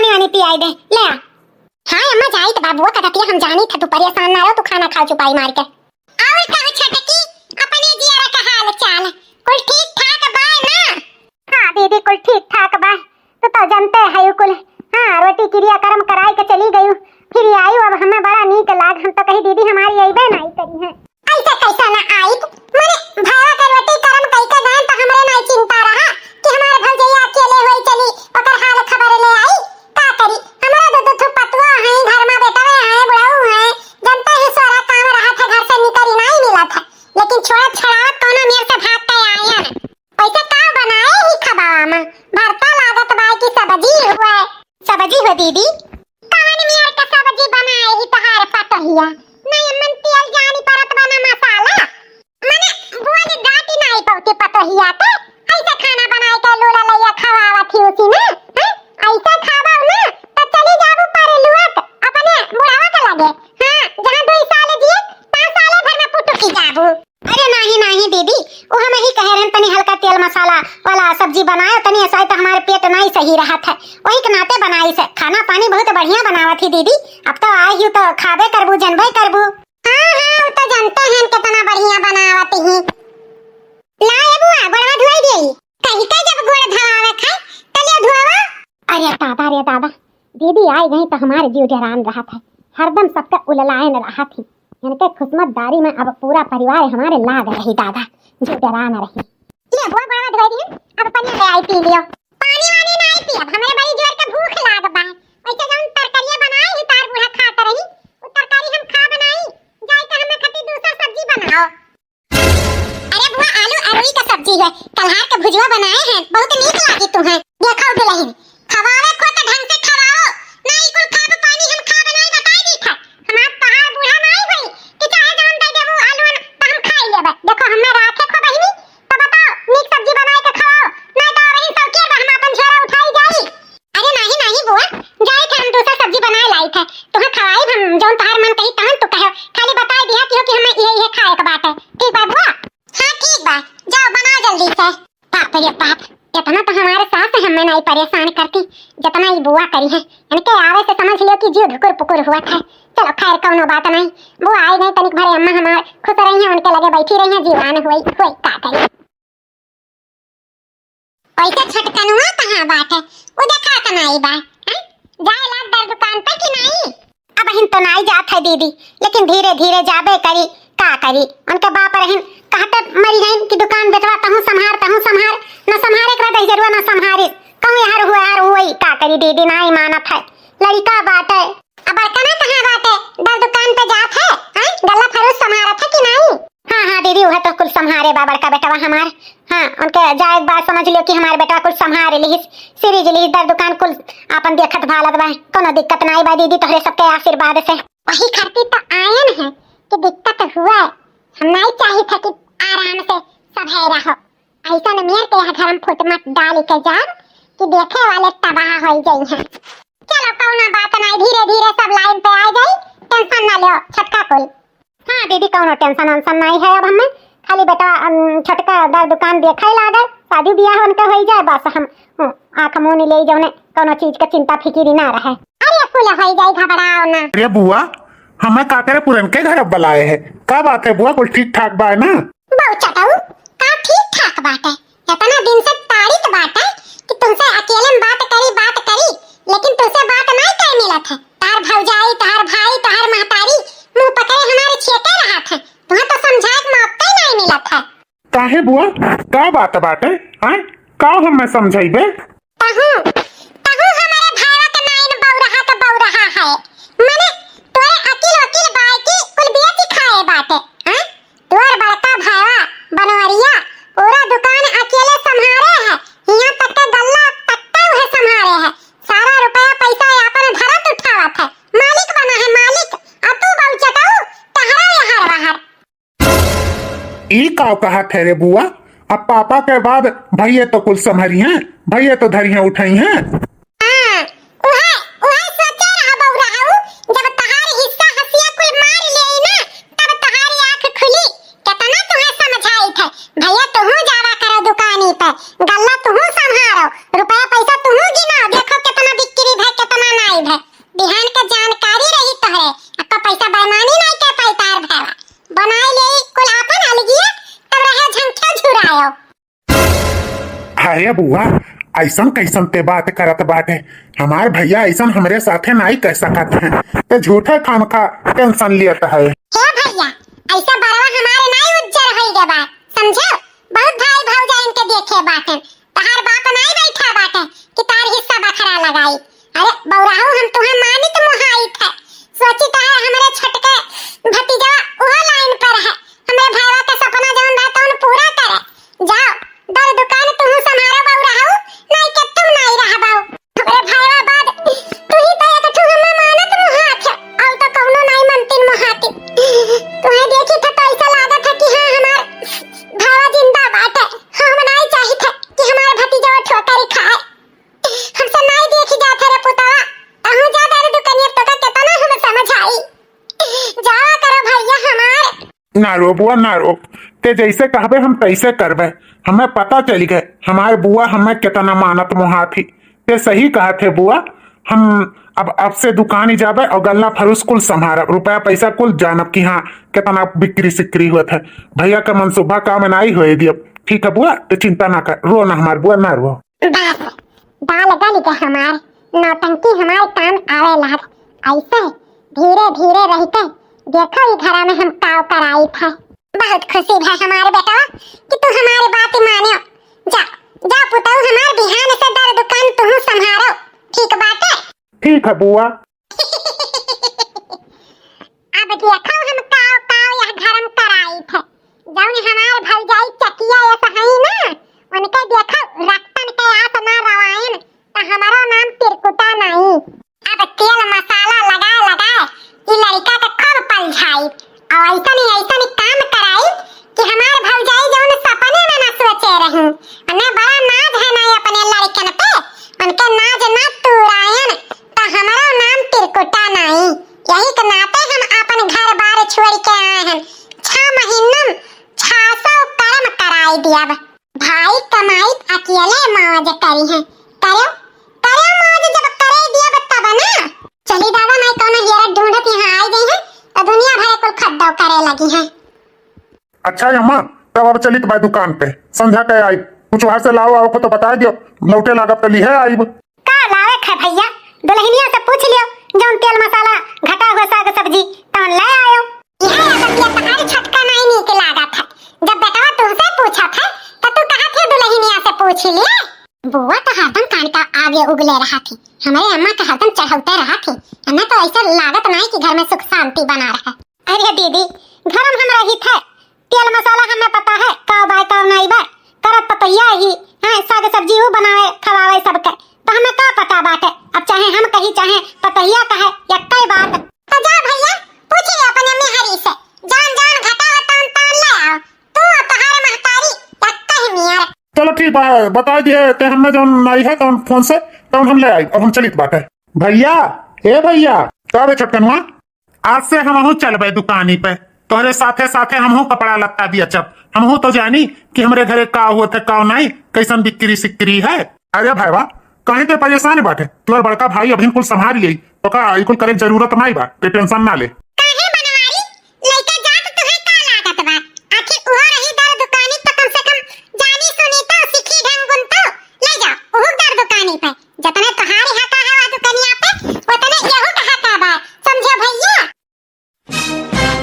पानी वानी पियाई दे ले आ। हाँ अम्मा जाई तो बाबू कहती हम जानी था तू परेशान ना रहो तू खाना खा चुपाई मार के। और कहो छोटकी अपने जियारा का हाल चाल कुल ठीक ठाक बा ना? हाँ दीदी कुल ठीक ठाक बा तो जानते है कुल। हाँ रोटी क्रिया कर्म कराई के चली गई फिर आई अब हमें बड़ा नीक लाग हम तो कही दीदी हमारी अइबे नहीं करी है। ऐसा कैसा ना आई माने भावा का रोटी कर्म कई के गए तो हमरे नहीं चिंता रहा कि हमारे भौजैया अकेले होई चली ओकर हाल खबर ले आई का करी। हमरा दो पतवा है घर में बेटवे है बुढ़ऊ है जनता ही सारा काम रहा था घर से निकली नहीं मिला था लेकिन छोड़ा छड़ा कोनो मेर से भाग के आया पैसा का बनाए ही खबावा में भरता लागत बाई की सब्जी हुआ सब्जी हो दीदी कौन मेर का सब्जी बनाए ही तहार पतहिया नहीं मन तेल जानी परत बना मसाला माने बुआ ने डाटी नहीं पौती पतहिया तो ऐसा खाना बनाए के लोला लैया खवावा थी उसी ने ऐसा खावा ना तो चली जाबू पारे लुआत अपने बुढ़ावा के लगे। हां जहां 2 साल जिए 5 साल भर में पुटकी जाबू। अरे नहीं दीदी वो हम ही कह रहे तनी हल्का तेल मसाला वाला सब्जी बनाए तनी ऐसा तो हमारे पेट नहीं सही रहा था वही के नाते बनाई से खाना पानी बहुत बढ़िया बनावा थी दीदी। अब तो आई हूं तो खाबे करबू जनबे करबू। हां वो तो जानते हैं कितना बढ़िया बनावत ही ला ए बुआ गोड़वा धोई देई कहीं के जब गोड़ धवावे खाए तले धोवा। अरे दादा दीदी आई गई तो हमारे जीव डरान रहा था हरदम सबका उललायन रहा थी इनके खुशमतदारी में अब पूरा परिवार हमारे लाग रही दादा जो डरान रही। ले बुआ गोड़वा धोई दी अब पानी ले आई पी लियो। पानी वानी नहीं पी अब हमें बड़ी जोर के भूख लाग बा ऐसे जौन तरकारियां बनाई ही तार बूढ़ा खात रही वो तरकारी हम खा बनाई जाई के हमें खटी दूसरा सब्जी बनाओ। अरे बुआ आलू अरुई का सब्जी है कलहार का भुजवा बनाए हैं बहुत नीक लागी तुम्हें देखो दुल्हन खवावे को तो ढंग से खवाओ नहीं कुल खाब पानी हम खा बनाई बताई दी था हमार पहाड़ बूढ़ा नहीं होई कि चाहे जान दे देबू आलू तो हम खाई लेबे। देखो हमें राखे को बहिनी तो बताओ नीक सब्जी बनाए के खवाओ नहीं तो वही सौके हम अपन झोरा उठाई जाई। अरे नहीं बुआ जाए थे हम दूसरा सब्जी बनाए लाई थे तुम्हें खवाई हम जोन तहार मन कही तहन तू कहो खाली बता दिया कि हो कि हमें ये खाए के बात है ठीक बा बुआ। हां ठीक बा जाओ बनाओ जल्दी से। बाप रे बाप इतना तो हमारे सास हमें नहीं परेशान करती जितना ये बुआ करी है इनके आवे से समझ लियो कि जीव धुकुर पुकुर हुआ था। चलो खैर कोनो बात नहीं बुआ आई नहीं तनिक भरे अम्मा हमार खुश रही हैं उनके लगे बैठी रही हैं जीवान हुई का करी। पैसा छटकनुआ कहां बात है वो देखा कनाई बा जाए लाग दर दुकान पे कि नहीं। अब हिन तो नहीं जात है दीदी लेकिन धीरे धीरे जाबे करी का करी उनके बाप रहिन कहते मरी गईन कि दुकान बेचवाता हूं संभार न संभारे के बाद जरूर न संभारे कहूं यार हुई का करी दीदी नहीं मानत है लड़का बात है अब बड़कना कहां बात है दर दुकान पे जात है गल्ला फरूस संभारत है कि नहीं। हां दीदी वह तो कुल संभारे बा बड़का बेटवा हमार। हां उनके जाए एक बात समझ लियो कि हमारे बेटा कुल संभारे लिहिस सीरीज लिहिस दर दुकान कुल अपन देखत भालत बा कोनो दिक्कत नहीं बा दीदी तोहरे सबके आशीर्वाद से वही खातिर तो आयन है कि दिक्कत हुआ हम नहीं चाही था कि आराम से सब है रहो ऐसा न मेरे के घर में फुट मत डाल के जा कि देखे वाले तबाह हो जाई हैं। चलो कौनो बात नहीं धीरे धीरे सब लाइन पे आ जाई टेंशन ना लो छटका कुल। हां दीदी कौनो टेंशन नहीं है अब हमें खाली बेटा छटका दर दुकान देखे लागे शादी ब्याह उनके हो जाए बस हम आंख मुंह ले जाने कोनो चीज का चिंता फिक्री ना रहे। अरे कुल हो जाए घबराओ ना। अरे बुआ हमें का करे पुरन के घर बुलाए है का बात है बुआ कुल ठीक ठाक बा है ना। बहु चटाऊ का ठीक ठाक बात है इतना दिन से तारीफ बात है कि तुमसे अकेले में बात करी लेकिन तुमसे बात नहीं कर मिला था तार भौजाई तार भाई तार महतारी मुंह पकड़े हमारे छेके रहा था तुम्हें तो समझाए मौका ही नहीं मिला था। काहे बुआ का बात है का हमें समझाइबे तहु हमारे भाईवा के नाइन बौ रहा है माने तोरे अकील बाई की कुल बेच खाए बात है तोर बड़का भाईवा बनवरिया पूरा दुकान अकेले संभाले है यहां तक के गल्ला तक्का है संभाले है सारा रुपया पैसा अपन धरत उठावत है मालिक बना है मालिक अब तू बहु चटाऊ तहरा यहां बाहर ई का कहा ठहरे बुआ अब पापा के बाद भैया तो कुल संभरी हैं भैया तो धरियां उठाई हैं। गल्ला तुहू संभारो रुपया पैसा तुहू गिनाओ देखो कितना बिक्री है कितना अरे बुआ ऐसन कैसन ते बात करत बाटे। हमार भैया ऐसन हमरे साथे नहीं कह सकत हैं, ते झूठे खामखा टेंशन लियत है। हे भैया ऐसा बड़वा हमारे नहीं उज्जर होई गे बात समझो। बहुत भाई भौजा इनके देखे बाटे, तहार बाप नहीं बैठा बाटे कि तार हिस्सा बखरा लगाई। अरे बौराहू हम तुम्हें मानी तो मुहाई थे, सोची तहार हमारे छटके भतीजा वो लाइन पर है, हमारे भाईवा का सपना जौन बा तौन पूरा करे। जाओ दर दुकान तुम संभारो बौराहू, नहीं के तुम नहीं रह बाऊ। हमारे भाईवा बाद तू ही तो एक ठू हम मानत मुहात है, और तो कौनो नहीं मनतीन मुहाती। तुम्हें देखी था तो ऐसा लागत है कि हाँ हमार भाईवा जिंदा बाटे। हम नहीं चाही थे कि हमार भतीजा ठोकर खाए। हमसे नहीं देखी जात रे पुतवा, कहूं जा दर दुकानिया तो कितना हम समझ आई। जावा करो भैया हमार। ना रो बुआ ना रो, ते जैसे कहबे हम तैसे करबे। हमें पता चल गए हमारे बुआ हमें कितना मानत मुहा थी। ते सही कहा थे बुआ, हम अब से दुकान ही जाबे और गल्ला फरूस कुल संभारब, रुपया पैसा कुल जानब कि हाँ कितना बिक्री सिक्री हुआ था। भैया का मनसूबा काम नहीं होए दियब। ठीक है बुआ, तो चिंता ना कर, रो ना हमार बुआ ना रो। दाल गली के हमार नौटंकी हमारे काम आवे लाग। ऐसे धीरे धीरे रहते देखो ई घरा में हम काव कराई थे। बहुत खुशी है हमारे बेटा कि तू हमारी बात मानियो। जा जा पुतौ हमार बिहान से दर दुकान तू संभारो, ठीक बात है? ठीक है बुआ। अब देखो हम काव काव यह घरम कराई थे, जौन हमार भौजाई चकिया ये सही ना उनके देखो रक्तन के आस ना रवायन तो हमारा नाम तिरकुटा नहीं। अब तेल मसाला लगा लगा कि लड़का का खूब पलझाई और ऐसा नहीं काम कराई कि हमार भौजाई जौन सपने में ना सोचे रही। उन्हें बड़ा नाज है ना अपने लड़कन पे, उनके नाज ना तुरायन तो हमारा नाम तिरकुटा नहीं। यही के नाते हम अपन घर बार छोड़ के आए हैं। 6 महीनों 600 कर्म कराई दिया। भाई कमाई अकेले मौज करी है, करो करो मौज जब करे दिया तब ना। चली दादा मैं कौन हीरा ढूंढत यहाँ आई गई है और दुनिया भर को खड्डा करे लगी है। अच्छा अम्मा, तब अब चली भाई दुकान पे, संध्या के आई कुछ वहां से लाओ आओ को तो बता दियो, लौटे लागत तली है आई। का लावे है भैया, दुल्हनिया से पूछ लियो जौन तेल मसाला घटा हुआ साग सब्जी तौन ले आयो। यह अगतिया तहार छटका नहीं नीक लागत है। जब बेटा तुमसे पूछा था तो तू कहा थे दुल्हनिया से पूछ लिए। बुआ तो हरदम कान का आगे उगले रहा थी, हमारे अम्मा का हरदम चढ़ाते रहा थी। हमें तो ऐसा लागत नहीं कि घर में सुख शांति बना रहा। अरे दीदी घर में हम रही थे, तेल मसाला हमें पता है काव बाय काव नहीं बा करत पतैया ही है, साग सब्जी वो बनावे खवावे सबके तो हमें का पता बात है। अब चाहे हम कहीं चाहे पतैया कहे या कई बात। तो जा भैया पूछिए अपने मेहरी से, जान जान घटा तन तन ले आओ। तू तहार महतारी या कहीं मियार। चलो ठीक है बता दिए ते हमें जो नहीं है तो फोन से तो हम ले आई। अब हम चलित बात है भैया। ए भैया कब छटकनुआ, आज से हम चलबे दुकानी पे तोहरे साथे साथे हमहू कपड़ा लत्ता भी अचब। हमहू तो जानी कि हमरे घरे का हुआ थे का नहीं, कैसन बिक्री सिक्री है। अरे भाईवा कहीं ते परेशान बाटे, तोर बड़का भाई अभी कुल संभाल लिये तो का कुल करे जरूरत नहीं बा, ते टेंशन ना ले। काहे बनवारी लइका जात तुहे का लागत बा, आखिर उहा रही दर दुकानी तो कम से कम जानी सुनी तो सीखी ढंग गुण तो ले जा उहु दर दुकानी पे। जतने तहारी हका है वा दुकानिया पे उतने यहू का हका बा, समझो भैया।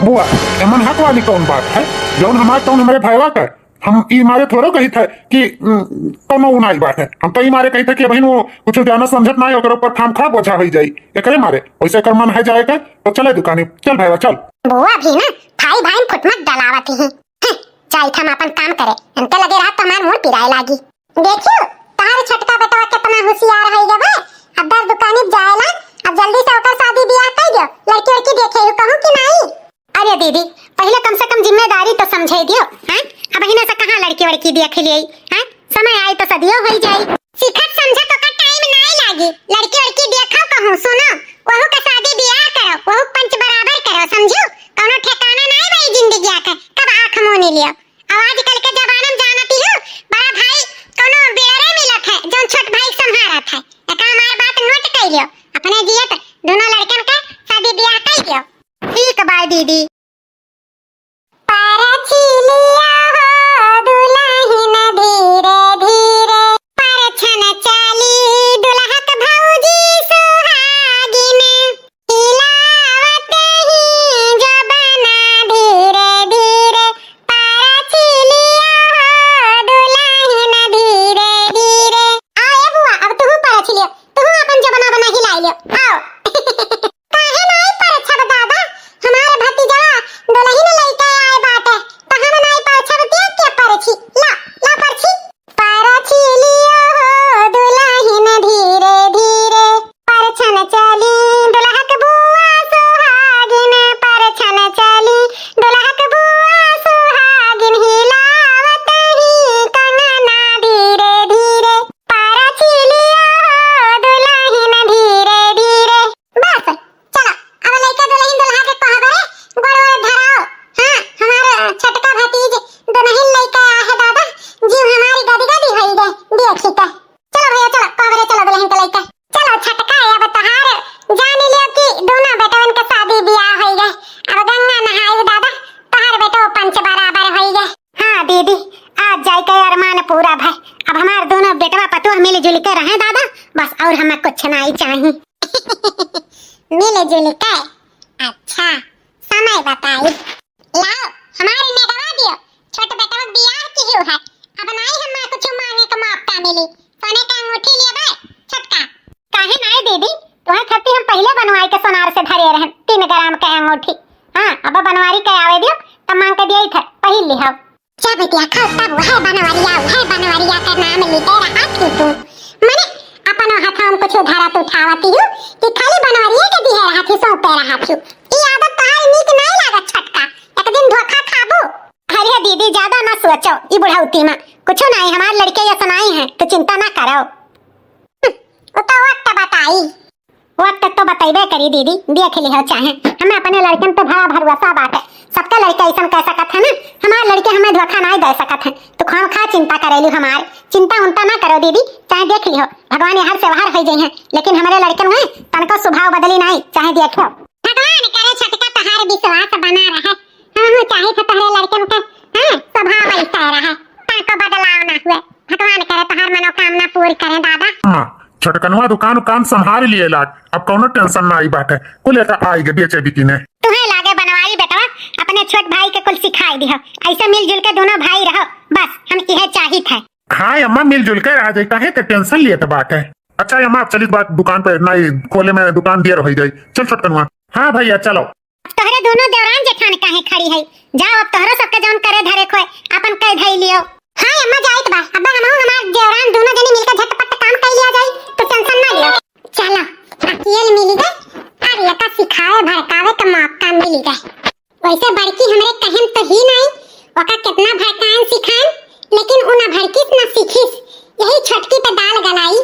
बुआ एमन हक वाली कौन बात है, जौन हमारे तौन हमारे भाईवा का हम ई मारे थोड़ो कही थे कि कोनो उनाई बात है। हम तो ई मारे कही थे कि बहन वो कुछ जाना समझत नहीं ओकर ऊपर खाम खा बोझा हो जाई एकरे मारे। वैसे कर मन है जाएगा तो चले दुकानी, चल भाईवा चल। बुआ भी ना भाई भाई फुटमत डलावत ही चाहे हम अपन काम करे, इनके लगे रात तो हमार मुंह पिराए लागी। देखियो तार छटका बेटा कितना होशियार है गे भाई। अब दर दुकानी जाएला, अब जल्दी से ओकर शादी ब्याह कर दियो, लड़की लड़की देखे कहूं कि नहीं। अरे दीदी पहले कम से कम जिम्मेदारी तो समझे दियो हैं। अब हिना से कहां लड़की वड़की देख लिए हैं, समय आए तो सदियों हो जाई। सिखत समझा तो का टाइम नहीं लागी, लड़की वड़की देखो कहूं सुनो वहु का शादी ब्याह करो, वहु पंच बराबर करो, समझो कोनो ठिकाना नहीं भाई जिंदगी का कब आंख मुंह नहीं लियो। आजकल के जमाना में जानती हो बड़ा भाई कोनो बेरे मिलत है जो छोट भाई संभालत है। एका हमार बात नोट कर लियो, अपने जियत दोनों लड़कन का शादी ब्याह कर दियो। ठीक बाय दीदी। कुछ नहीं चाहिए। मिले जुले के अच्छा समय बताई लाओ हमारे नेगवा दियो छोटे बेटा का बियाह कियो है अब नहीं हमें कुछ मांगे का मौका मिली सोने का अंगूठी लिए बे छटका काहे नहीं दीदी तुम्हारे खत्ती हम पहले बनवाई के सोनार से धरे रहे 3 ग्राम का अंगूठी हां अब बनवारी के आवे दियो तब मांग के दिए थे पहले लिहाओ क्या बेटिया खाओ तब है बनवारिया का नाम लेते रहा थी तू माने अपन हाथ हम कुछ धारा तो उठावती हूं कि खाली बनवारिया के दिए रहा थी सौंपे रहा थी ई आदत तहार नीक नहीं लागत छटका एक दिन धोखा खाबो अरे दीदी ज्यादा ना सोचो ई बुढ़ाउती में कुछ नहीं हमार लड़के ये सुनाई है तो चिंता ना करो वो तो वक्त बताई वक्त तो बताइबे करी दीदी देख लिहो चाहे हमें अपने लड़कन पे भरा भरोसा बाटे सबका लड़का ऐसा कह सकत है ना हमारे लड़के हमें धोखा नहीं दे सकत है तो खाम खा चिंता करेलू हमार चिंता उनता ना करो दीदी चाहे देख लिहो भगवान हर से बाहर हो जाए हैं लेकिन हमारे लड़कन में तनको स्वभाव बदली नहीं चाहे देखो भगवान करे छटका तहार विश्वास बना रहे हां चाहे तो तहरे लड़कन का हां स्वभाव ऐसा रहा तनको बदलाव ना हुए भगवान करे तहार मनोकामना पूरी करे दादा हां छटकनवा दुकान संभाल लिए लाट अब कौनो टेंशन ना आई बात है कुल लेकर आएगे बेचे बिकी ने तुम्हें लागे बनवाई बेटा अपने छोट भाई के कुल सिखाई दिहो ऐसे मिलजुल के दोनों भाई रहो बस हम यह चाहिए थे हाँ अम्मा मिलजुल के आ जाए काहे के टेंशन लिए तो बात है अच्छा अम्मा चली बात दुकान पे नहीं खोले में दुकान दियर हो जाए चल छटकनवा हाँ भैया चलो तोहरे दोनों देवरान जेठान काहे खड़ी है जाओ अब तोहरो सबके जौन करे धरे खोए अपन कह धई लियो हां अम्मा जाइत बा अब हम हमार देवरान दोनों जने मिलकर झटपट काम कर लिया जाए तो टेंशन ना लियो चलो अकेले मिली गए और ये का सिखाए भड़कावे का मौका मिल गए वैसे बड़की हमरे कहम तो ही नहीं ओका कितना भड़कान सिखाएं लेकिन उना भड़किस ना सीखिस यही छटकी पे दाल गलाई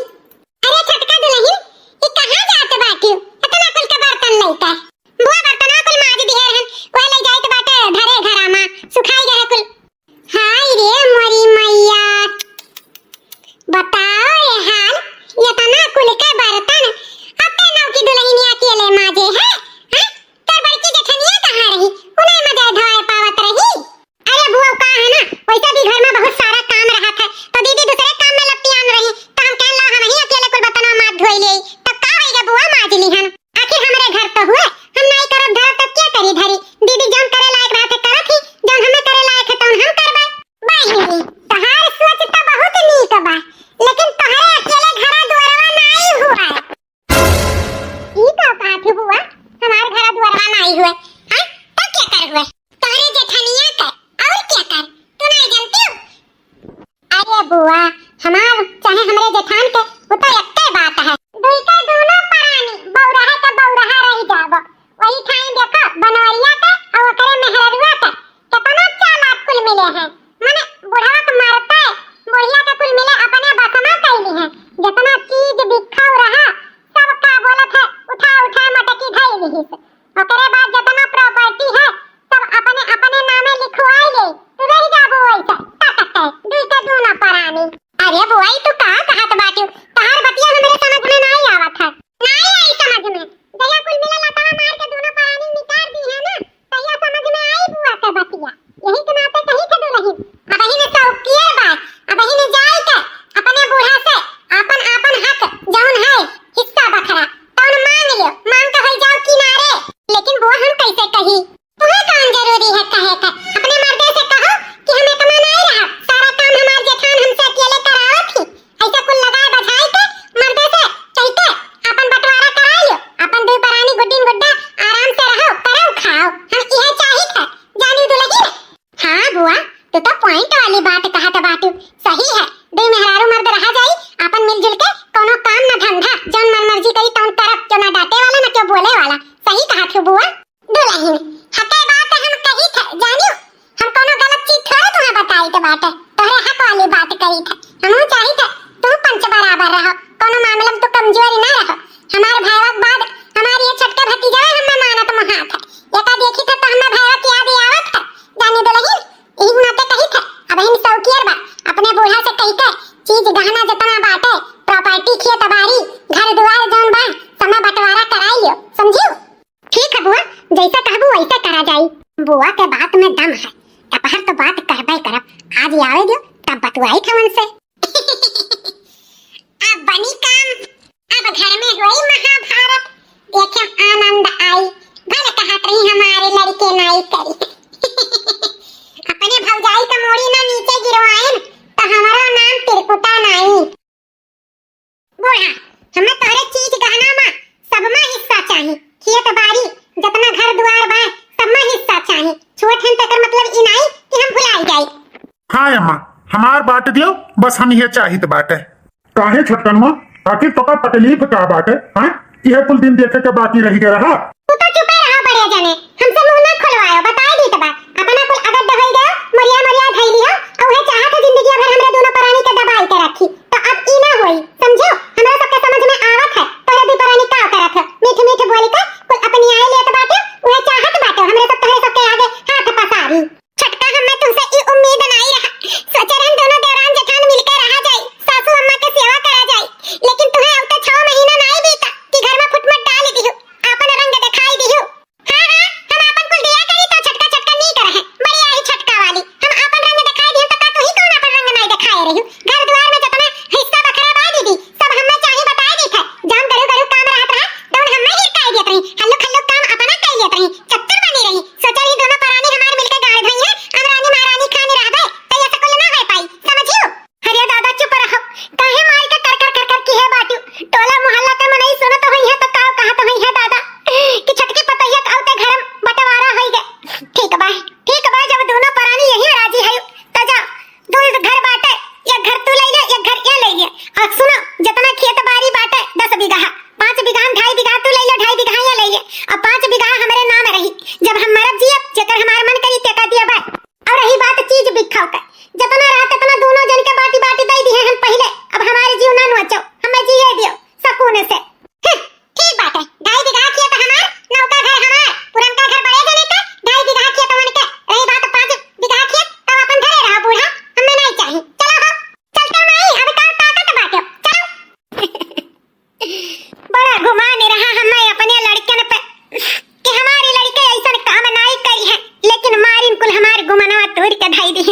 अरे छटका दुल्हन ये कहां जात बाटी इतना कुल के बर्तन लइका बुआ बर्तन कुल माज दिए रहन ओए ले जाइत बाटे धरे घरामा सुखाई गए कुल हाय रे मोरी मैया बताओ रे हाल ये तना कुल के बर्तन अपने नाव की दुल्हनिया अकेले माजे है हैं तर बड़की जेठनिया कहां रही उन्हें मजे धोए पावत रही अरे बुआ का है ना वैसे भी घर में बहुत सारा काम रहा था तो दीदी दूसरे काम में लपटियान रही तो हम कहला हम ही अकेले कुल बर्तन माज धोई ले तब का होएगा बुआ माज ली हन आखिर हमरे घर तो हुए हम नहीं करब धर तब क्या करी धरी दीदी जौन करे लायक रहते करत ही जौन हमें करे लायक है तौन हम करबे बहिनी तहार सोच तो बहुत नीक बा लेकिन तोहरे अकेले घरा दुआरवा नहीं हुआ ई का बात हुआ हमारे घरा दुआरवा नहीं हुए हां तब क्या कर हुए तोहरे जेठनिया कर और क्या कर तू नहीं जानती हो अरे बुआ हमार चाहे हमरे जेठान के वो तो एकते बात है दुई का दोनों परानी बौरहा का बौरहा रही जाबो वही ठाई देखो बनवरिया का और ओकरे मेहररुआ का कितना चालाक कुल मिले हैं माने बुढ़वा के मारता है बुढ़िया के कुल मिले अपने बसमा कैली है जितना चीज बिखाव रहा सब का बोलत है उठा उठा मटकी धई ली ओकरे बाद जितना प्रॉपर्टी है सब अपने अपने नामे लिखवाई ले तू रही जाबो वैसा ताकत है दुई का दोनों परानी अरे बुआई तू का कहत बाटू तहार बतिया हमरे समझ में नहीं आवत है नहीं आई समझ में जया कुल मिला लता मार के दोनों परानी निकाल दी है ना तया समझ में आई बुआ के बतिया यही के नाते कही के दुल्हन अब ही ने चौकिया बात अब ही ने जाई के अपने बूढ़ा से अपन अपन हक जौन है हिस्सा बखरा तौन मांग लियो मांग के हो जाओ किनारे लेकिन वो हम कैसे कही तुम्हें कौन जरूरी है कहे का अपने मर्दे से कहो कि हमें कमा नहीं रहा सारा काम हमार जेठान हमसे अकेले करावत थी ऐसा कुल लगाए बधाई के मर्दे से कहते अपन बंटवारा करा लियो अपन दो परानी गुड्डीन गुड्डा आराम से रहो करो खाओ हम यह चाहिए था जानी दुल्हन हां बुआ तो पॉइंट वाली बात कहत बाटू सही है दो मेहरारू मर्द रहा जाई अपन मिलजुल के कोनो काम ना धंधा जौन मन मर्जी करी तौन तरफ जो ना डांटे वाला ना क्यों बोले वाला सही कहा थी बुआ दुल्हन हटे बात हम कही थे जानियो हम कोनो गलत चीज थोड़े तुम्हें बताई तो बात तोहरे हक वाली बात करी थे हमहू चाही थे तू पंच बराबर रहो कोनो मामले में तू कमजोरी ना रहो हमारे भाईवा बाद हमारी ये छटके भतीजा हमें मानत महात है एका देखी था तो हमें भाईवा की याद आवत है जानी दुल्हन यही नाते कही थे अब हम सौकियर बा अपने बूढ़ा से कही के चीज गहना जितना बाटे प्रॉपर्टी खेत बाड़ी घर द्वार जौन बा समय बंटवारा कराई लियो समझियो ठीक है बुआ जैसा कहबू वैसा करा जाई बुआ के बात में दम है अपहर तो बात करबे करब आज आवे दियो तब बतवाई थवन से अब बनी काम अब घर में हुई महाभारत, देखे आनंद आई। भले कहत रही हमारे लड़के नाई करी अपने भौजाई का मोड़ी ना नीचे गिरवाए तो हमारा नाम तिरकुटा नाई। बूढ़ा हमें तोहरे चीज गहना में सब में हिस्सा चाहिए, खेत बाड़ी जितना घर द्वार बा सब में हिस्सा चाहिए। छोट हम तकर मतलब ई नहीं कि हम भुलाई जाई। हाँ अम्मा, हमार बात दियो, बस हम ये चाहित बाटे। काहे छटकनवा, आखिर तोका तकलीफ का बाटे? हाँ, यह कुल दिन देखे के बाकी रह गया रहा। तू तो चुप रहा बड़े जने, हमसे मुंह ना खुलवायो, बता दी तो बा अपना कुल अगद दहई गयो, मरिया मरिया धई लियो और वह चाहत जिंदगी भर हमरे दोनों प्राणी के दबाई के रखी। तो अब ई ना होई, समझो? हमरा सबके समझ में आवत है तोरे दी प्राणी का करत है। मीठ मीठ बोली का कुल अपनी आए लेत बाटे, वह चाहत बाटे हमरे सब तोरे सबके आगे हाथ पसारी। छटका हमें तुमसे ई उम्मीद नहीं रहा, सोचे हम दोनों देवरान जेठान मिलकर रहा जाए, सासू अम्मा के सेवा करा जाए, लेकिन तुम्हें अब तक 6 महीना नहीं बीता कि घर में फुटमट डाल दियो, अपन रंग दिखाई दियो। हां हां, हम अपन कुल दिया करी तो छटका छटका नहीं करे है, बड़ी आई छटका वाली। हम अपन रंग दिखाई दियो तो का तू ही कौन अपन रंग नहीं दिखाए रही? घर द्वार में जितना हिस्सा बखरा बा दीदी सब हमें चाहिए बता दी था। जान करू करू काम रहत रहा तो हमें ही काई देत रही, हल्लुक हल्लुक काम अपना काई देत रही, चत्तर बनी रही। सोचा ही दोनों परानी हमार मिलकर गाड़ धई है, हम रानी महारानी खानी रहबे तो ये सकल ना हो पाई, समझियो? अरे दादा चुप रहो, काहे मार के कर कर की है बाटू? टोला मोहल्ला के मनई सुनो तो होई है तो काव कहत होई है दादा कि छटकी पतैया आवते घर बंटवारा होई गए। ठीक बा जब दोनों परानी यही राजी है तो जा दो घर बाटे, एक घर तू ले ले, एक घर ये ले ले। और सुनो, जितना खेत बाड़ी बाटे 10 बीघा, 5 बीघा में 2.5 बीघा तू ले ले, 2.5 बीघा ये ले ले और 5 बीघा हमारे नाम रही। जब हम मरब जिए जेकर हमार मन करी तेका दिया बा। और रही बात चीज बिखाओ का, जितना रात इतना दोनों जन के बाटी बाटी दे दी है हम पहले, अब हमारे जीव ना नोचो, हमें जिए दियो सुकून से। ठीक बात है, 2.5 बीघा खेत हमार, नौका घर हमार, पुरनका घर बड़े जने का 2.5 बीघा खेत वन के। रही बात 5 बीघा खेत तो अपन घरे रहो बूढ़ा, हमें नहीं चाहिए। चलो हो चलते नहीं, अब का ताकत बाटे चलो बड़ा घुमा नहीं रहा हमें अपने लड़कन पे कि हमारी लड़के ऐसा काम नहीं करी है, लेकिन मारिन कुल हमारे गुमनवा तोड़ के ढाई दी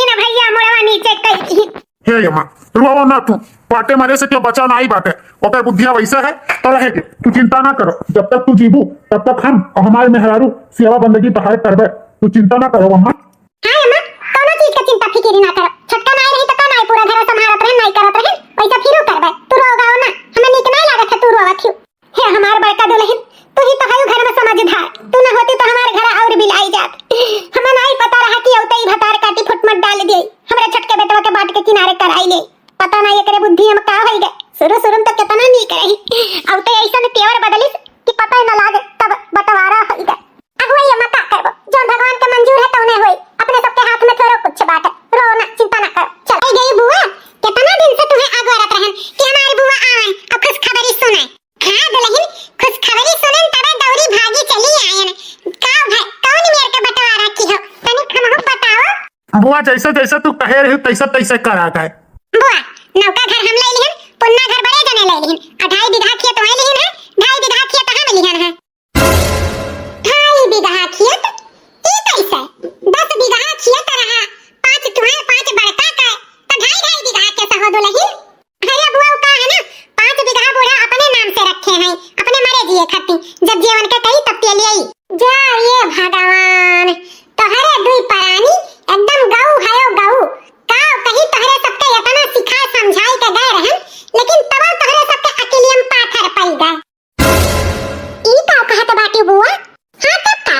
ना भैया, मुड़वा नीचे कई दी। हे अम्मा, रुआवा ना तू, पाटे मारे से क्यों बचा नहीं बाटे? ओकर बुद्धिया वैसा है तो रहेगी, तू चिंता ना करो। जब तक तू जीबू तब तक हम और हमारे मेहरारू सेवा बंदगी तहार करबे, तू चिंता ना करो अम्मा। हां अम्मा, कोनो चीज का चिंता फिक्र ना करो। छटका नहीं रही तो का नहीं पूरा घर संभालत रहे, नहीं करत रहे, वैसा फिरू करबे। तू रोगाओ ना, हमें नीक नहीं लागत है तू रोवा क्यों? हे हमार बड़का दुल्हन, तू ही तो है घर में समझदार, तू ना होती तो हमारे घर और बिलाई जात। हमें नहीं पता रहा कि औते ही भतार काटी फुटमट डाल दिए, हमरे छटके बेटवा के बाट के किनारे कराई ले। पता नहीं एकरे बुद्धि हम का होई गए, शुरू में तो कितना नहीं करही, औते ऐसा ने तेवर बदलिस कि पता ही ना लागे, तब बंटवारा होई गए। अब वही हम का करबो, जो भगवान के मंजूर है तो उन्हें होई, अपने सबके हाथ में थोड़ा कुछ बात है। रो ना, चिंता ना करो। चल गई बुआ, कितना दिन से तुम्हें आगोरत रहन कि हमारी बुआ आवन और खुश खबरी सुनाए। हां दुल्हन, खुश खबरी सुनन तबे दौरी भागी चली आयन। का भाई कौन मेरे के बंटवारा की हो, तनिक हमहु बताओ। बुआ जैसे जैसे तू कहे रही तैसे तैसे करा गए। बुआ नौका घर हम ले लिहन, पुन्ना घर बड़े जने ले लिहन, 2.5 बीघा खेत वही लिहन है, 2.5 बीघा खेत हम लिहन है। 2.5 बीघा खेत ई कैसे? 10 बीघा खेत रहा, 5 तुम्हारे 5 बड़का का तो 2.5 बीघा कैसे हो दुल्हन? अरे बुआ का है ना, 5 बीघा बूढ़ा अपने नाम से रखे हैं, अपने मरे जिए खाती, जब जीवन के कही तब के लिए जा। ये भगवान तोहरे दुई परानी एकदम गऊ है गऊ का कहीं तोहरे सबके इतना सिखा समझाई के गए रहन, लेकिन तब तोहरे सबके अकेलियम पाथर पड़ गए। ई का कहत बाटी बुआ? हां तब का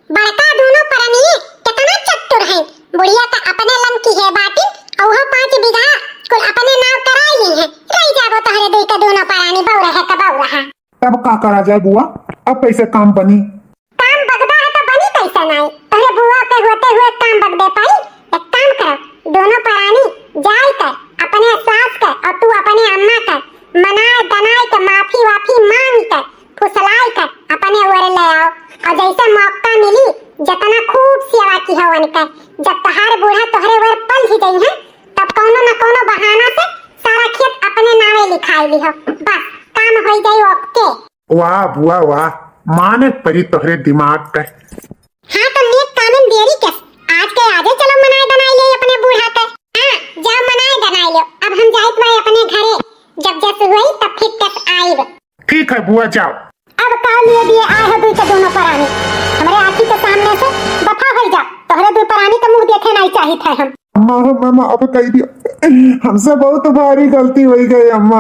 बड़का दोनों परनी कितना चतुर है, बुढ़िया का अपने लन की है बाटी और वो 5 बीघा कुल अपने नाम कराई ली है। रही जाबो तोहरे दुई के दोनों परानी बहु रहे का बहु रहा। तब का करा जाए बुआ? अब कैसे काम बनी? काम बगदा है तो बनी कैसे नहीं? तोहरे बुआ के होते हुए काम बगदे पाई? एक काम करो, दोनों परानी जाई कर अपने सास के और तू अपने अम्मा के मनाए दनाए के माफी वाफी मांग कर फुसलाई कर अपने ओर ले आओ, और जैसे मौका मिली जितना खूब सेवा की है उनका, जब तहार बूढ़ा तोहरे ओर पल ही गई है तब कोनो न कोनो बहाना से सारा खेत अपने नामे लिखाई ली हो, बस काम हो जाई ओके। वाह बुआ वाह, माने परी तोहरे दिमाग का। हाँ तो नेक कानून देरी के आज के आजे चलो मनाए दनाई ले अपने बूढ़ा के। हाँ जाओ मनाए दनाई लो, अब हम जाइत भाई अपने घरे जब जस हुई तब फिर तक आईब। ठीक है बुआ जाओ। अब का लिए दिए आए हो दुई के दोनों परानी हमारे आँखी के सामने से दफा हो जा। तोहरे दुई परानी का मुंह देखे नहीं चाहिए थे हम। अम्मा अम्मा माफ कह दिया, हमसे बहुत भारी गलती हो गई अम्मा।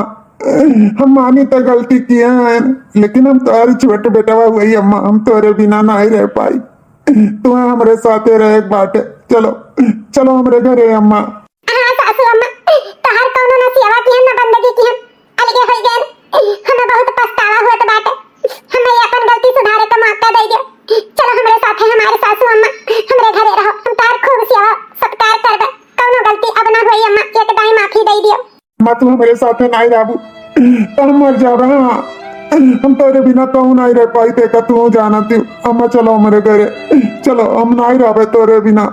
हम मानी तो गलती किए हैं, लेकिन हम तुम्हारी छोटे बेटा हुई अम्मा, हम तोरे बिना नहीं रह पाई। तुम्हें हमारे साथ रहे बाटे। चलो चलो हमारे घरे अम्मा। हाँ सासू अम्मा तोहर कौनो ना सेवा की हम ना बंदगी की हम अलगे हो गए। हमें बहुत पछतावा हुआ तो बाटे। हमें अपन गलती सुधारे का मौका दे दियो। चलो हमारे साथ है हमारे सासू अम्मा, हमारे घरे रहो। हम तार खूब सेवा सत्कार करबे। कौनो गलती अब ना होई अम्मा, एक दाई माफी दे दियो। माँ तू हमारे साथ नहीं रहबू तो हम मर जाबे। हाँ हम तेरे बिना कहूँ नहीं रह पाई थे का तू जाना थी। अम्मा चलो हमारे घरे, चलो हम नहीं रहे तेरे बिना।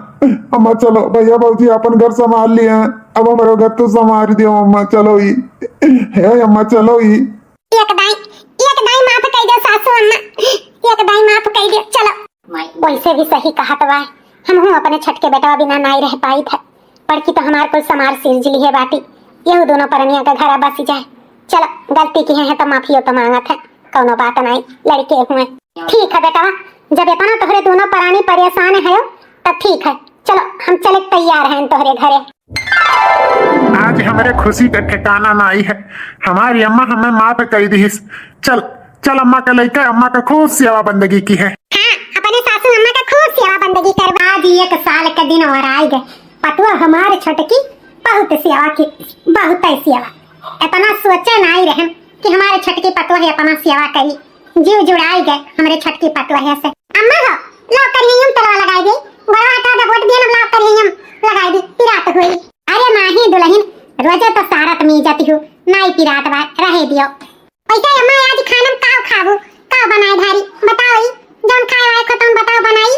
अम्मा चलो, भैया भाजी अपन घर संभाल लिए हैं, अब हमारे घर तू संभाल दियो अम्मा। चलो ही है अम्मा, चलो ही। एक दाई माफ कर दो सासू अम्मा, एक दाई माफ कर दो। चलो वैसे भी सही कहा तो भाई, हम हूँ अपने छटके बेटा बिना नहीं रह पाई था। पड़की तो हमारे को समार सिरजली है बाटी, ये दोनों परनिया का घर बस जाए। चलो गलती की है तो माफियो तो मांगत है, कोनो बात नहीं, लड़के हुए। ठीक है बेटा, जब इतना तोहरे दोनों परानी परेशान है तब ठीक है। चलो हम चले तैयार हैं तोहरे घरे। आज हमारे खुशी का ठिकाना नहीं है। हमारी अम्मा हमें माफ कर दी। चल चल अम्मा का लेके, अम्मा का खूब सेवा बंदगी की है। हाँ अपने सासू अम्मा का खूब सेवा बंदगी करवा। आज 1 साल के दिन और आए गए। पतुआ हमारे छोटकी बहुत सेवा की, बहुत सेवा। इतना सोचे नहीं रहे कि हमारे छटकी पतुआ है अपना सेवा करी। जीव जुड़ाई गए हमारे छटकी पतुआ है से। अम्मा हो लो करिए हम तलवा लगाई दी, बड़ा का द वोट दिए ना लो करिए हम लगाई दी। पिरात हुई अरे माही दुल्हन रोजे तो सारत में जाती हूँ, नहीं पिरात बा रहे दियो। ऐसे अम्मा आज खाना का खाबू का बनाई धारी बताओ ही, जौन खाए वाले को तुम बताओ बनाई।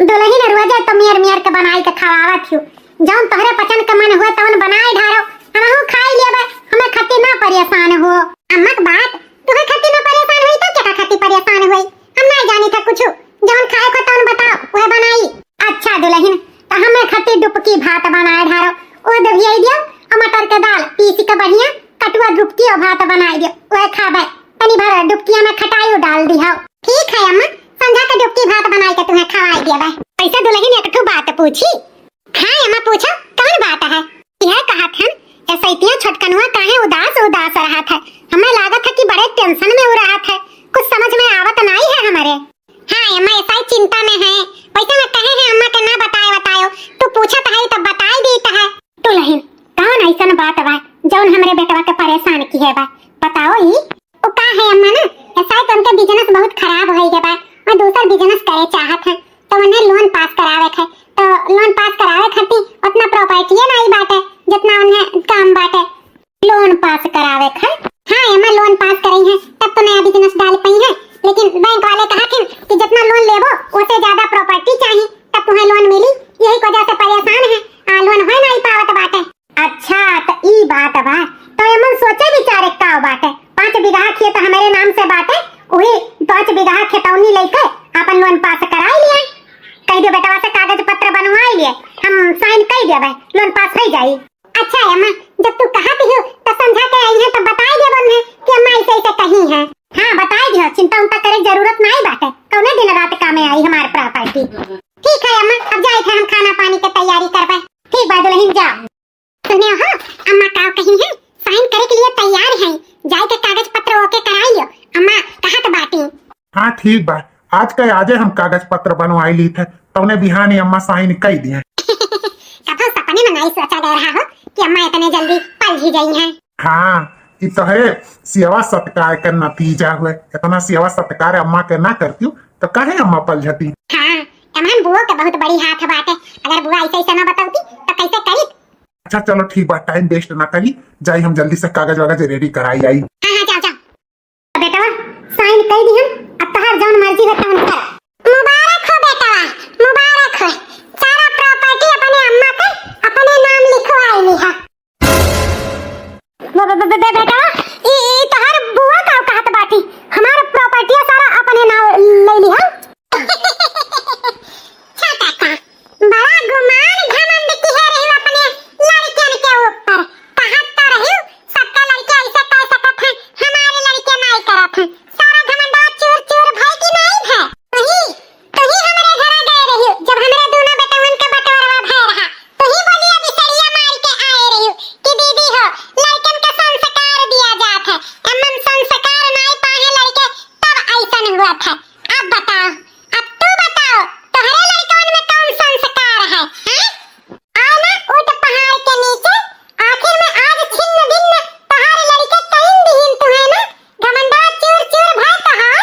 दुल्हन रोजे तो मेर के बनाई के खवावत हूँ, जौन तोहरे पसंद का मन हुआ तौन बनाए ढारो। हमहु खाई लेबे, हमें खत्ती ना परेशान हो। अम्मा के बात तुम्हें खत्ती ना परेशान हुई तो क्या खत्ती परेशान हुई? हम नहीं जानी था कुछ, जौन खाए को तौन बताओ वह बनाई। अच्छा दुल्हन तो हमें खत्ती डुबकी भात बनाए ढारो, ओ दबियाई दियो। मटर के दाल पीस के बढ़िया कटुआ डुबकी और भात बनाई दियो, वह खाबे। तनी भर डुबकी में खटाई डाल दियो। ठीक है अम्मा, संझा के डुबकी भात बनाई के तुम्हें खवाई दिया। ऐसे दुल्हन एक ठो बात पूछी। हाँ अम्मा पूछो, कौन बात है? यह कहा था ऐसा इतना छटकनुआ काहे उदास रहा था? हमें लागत है कि बड़े टेंशन में हो रहा था, कुछ समझ में आवत नहीं है हमारे। हाँ अम्मा ऐसा ही चिंता में है। वैसे मैं कहे हैं अम्मा के ना बतायो, तू पूछत है तब बताई दी है। दुल्हन कौन ऐसा बात बा जौन हमरे बेटवा के परेशान की है बा? बताओ ही। ओ का है अम्मा ना, ऐसा है उनका बिजनेस बहुत खराब हो गया बा और दूसरा बिजनेस करे चाहत है, तो उन्हें लोन पास करावे है। तो लोन पास करावे खातिर उतना प्रॉपर्टी नहीं बाटे जितना उन्हें काम बाटे। लोन पास करावे है। हाँ अम्मा लोन पास करी है तब तो नया बिजनेस डाल पाई है, लेकिन बैंक वाले कहा थे कि जितना लोन लेबो उससे ज्यादा प्रॉपर्टी चाहिए तब तुम्हें लोन मिली। यही वजह से परेशान है, लोन हो नहीं पावत बाटे। अच्छा तो ई बात बा, तो एमन सोचे विचारे का बाटे। 5 बीघा खेत हमारे नाम से बाटे, वही 5 बीघा खेतौनी लेके अपन लोन पास कराई लिए। कह दो बेटा से कागज पत्र बनवाई लिए, हम साइन कर देबे, लोन पास हो जाई। अच्छा अम्मा जब तू कहत हो तो समझा के आई है तो बताई दे बन है कि अम्मा ऐसे ऐसे कही है। हाँ बताई दियो, चिंता उनता करे जरूरत नहीं बाटे, कौने दिन रात काम में आई हमारे प्रॉपर्टी। ठीक है अम्मा, अब जाए थे हम खाना पानी की तैयारी करबे। ठीक बा दुल्हन जाओ। सुने हो अम्मा का कही है साइन करे के लिए तैयार है, जाए के कागज पत्र ओके कराई लियो। अम्मा कहत बाटी। हाँ ठीक बा, आज के आजे हम कागज पत्र बनवाई ली थे, तौने बिहानी अम्मा साइन कर दिए। कभी सपने में नहीं सोचा जा रहा हो कि अम्मा इतने जल्दी पल ही गई हैं। हाँ ये तो है सेवा सत्कार का नतीजा हुए। इतना सेवा सत्कार अम्मा के ना करती हूँ तो कहे अम्मा पल जाती। हाँ अमन बुआ के बहुत बड़ी हाथ बात है, अगर बुआ ऐसे ऐसे ना बताती तो कैसे करी। अच्छा चलो ठीक बात, टाइम वेस्ट ना करी, जाई हम जल्दी से कागज वागज रेडी कराई आई। हाँ जाओ जाओ। बेटा साइन कर दी हम, अब तहार जौन मर्जी है तौन कर। मुबारक हो बेटा, मुबारक हो। सारा प्रॉपर्टी अपने अम्मा के अपने नाम लिखवाई ली है। बेटा ई तहार बुआ का कहत बाटी हमार प्रॉपर्टी सारा अपने नाम ले ली है। छोटा का बड़ा गुमान घमंड की है रही अपने लड़कियन के ऊपर। कहत तो रही सबका लड़के ऐसे हुआ था। अब बताओ, अब तू बताओ, तुम्हारे लड़कों में कौन संस्कार है? हैं? आओ ना ऊंट पहाड़ के नीचे, आखिर में आज छिन्न भिन्न तुम्हारे लड़के कहीं दीन तुम्हें ना घमंडा चूर चूर भाई तहार।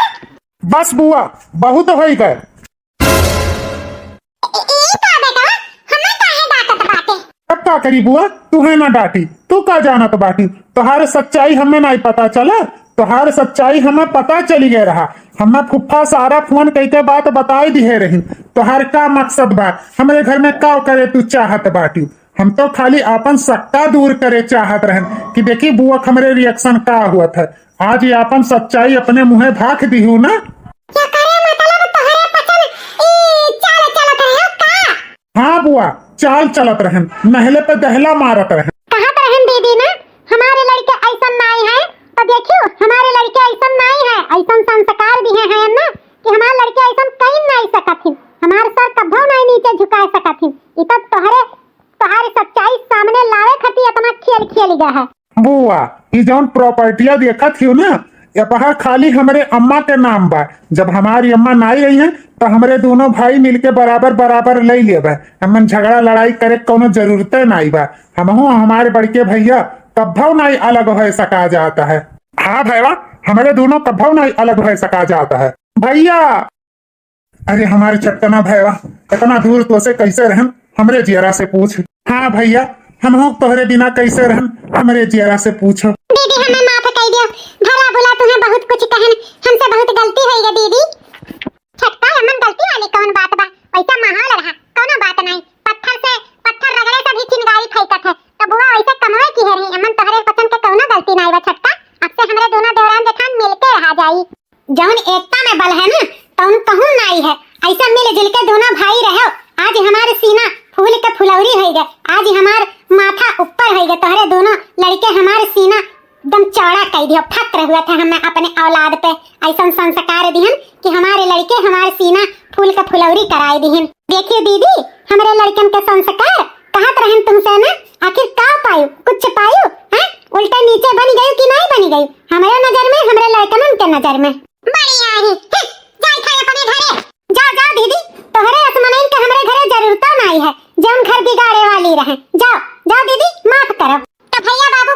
बस बुआ बहुत हो गए। ई का बेटा हमें काहे डांटत बाटे? अब का करी बुआ, तुम्हें ना डांटी, तू का जाना तो बाटी। तुम्हारे सच्चाई हमें नहीं पता चला, तुम्हारे सच्चाई हमें पता चली गए रहा। हमें फुफ्फा सारा फोन कई बात बताई दिए रही। तुम्हारे का मकसद बा, हमारे घर में का करे तू चाहत बाटी? हम तो खाली अपन सट्टा दूर करे चाहत रहन कि देखी बुआ हमारे रिएक्शन का हुआ था। आज ये अपन सच्चाई अपने मुंहे भाख दी हूँ ना। क्या करे मतलब तुम्हारे पसंद ई चाल चलत रहे का? हाँ बुआ चाल चलत रहन, नहले पे दहला मारत रहन। कहाँ पर रहन दीदी ना, हमारे लड़के ऐसा नहीं है तो देखियो हमारे लड़के ऐसा नहीं है, ऐसा संस्कार दिए हैं ना कि हमारे लड़के ऐसा कहीं नहीं सकथिन, हमारे सर कभो नहीं नीचे झुका सकथिन। इतना तुम्हारी सच्चाई सामने लावे खातिर इतना खेल खेल गया है। बुआ ये जौन प्रॉपर्टियां देखा थी ना, ये बाहर खाली हमारे अम्मा के नाम बा। जब हमारी अम्मा नहीं रही है तो हमारे दोनों भाई मिलके बराबर बराबर ले लेबा। हमन झगड़ा लड़ाई करे कोनो जरूरत नहीं बा। हमहू हमारे बड़के भैया कभो नहीं अलग हो सका जाता है। हाँ भैया हमारे दोनों कभो नहीं अलग हो सका जाता है भैया। अरे हमारे चट्टना भैया इतना दूर तो से कैसे रहन, हमरे जियरा से पूछ। हाँ भैया हम तोहरे बिना कैसे रहन, हमरे जियरा से पूछो। दीदी हमें माफ कर दियो, भला बुला तुम्हें बहुत कुछ कहन, हमसे बहुत गलती हुई है दीदी। छटका हमन गलती वाली कौन बात बा, पैसा माहौल रहा कोनो बात नहीं। पत्थर रगड़े से भी चिंगारी फेंकत है तो बुआ ऐसे कमाए की है रही। हमन तोहरे पसंद के कोनो गलती नहीं बा छटका। अब से हमरे दोनों देवरान जेठान मिलके रहा जाई। जौन एकता में बल है ना तौन कहूं नहीं है। ऐसा मिलजुल के दोनों भाई रहो। आज हमारे सीना फूल के फुलौरी हो गए, आज हमार माथा ऊपर हो गए, तोहरे दोनों लड़के हमारे सीना एकदम चौड़ा कर दियो। फक्र हुआ था हमें अपने औलाद पे, ऐसा संस्कार दिहन कि हमारे लड़के हमारे सीना फूल के फुलौरी कराए दिहन। देखियो दीदी हमारे लड़कन के संस्कार कहत रहन तुमसे ना, आखिर का पायु कुछ पायु हैं? उल्टा नीचे बन गई कि नहीं बन गई हमारे नजर में, हमारे लड़कन के नजर में। बढ़िया ही जाई था अपने घरे। जाओ जाओ दीदी, तोहरे असमनइन के हमारे घरे जरूरत नहीं है, जौन घर बिगाड़े वाली रहे। जाओ जाओ दीदी माफ करो। तो भैया बाबू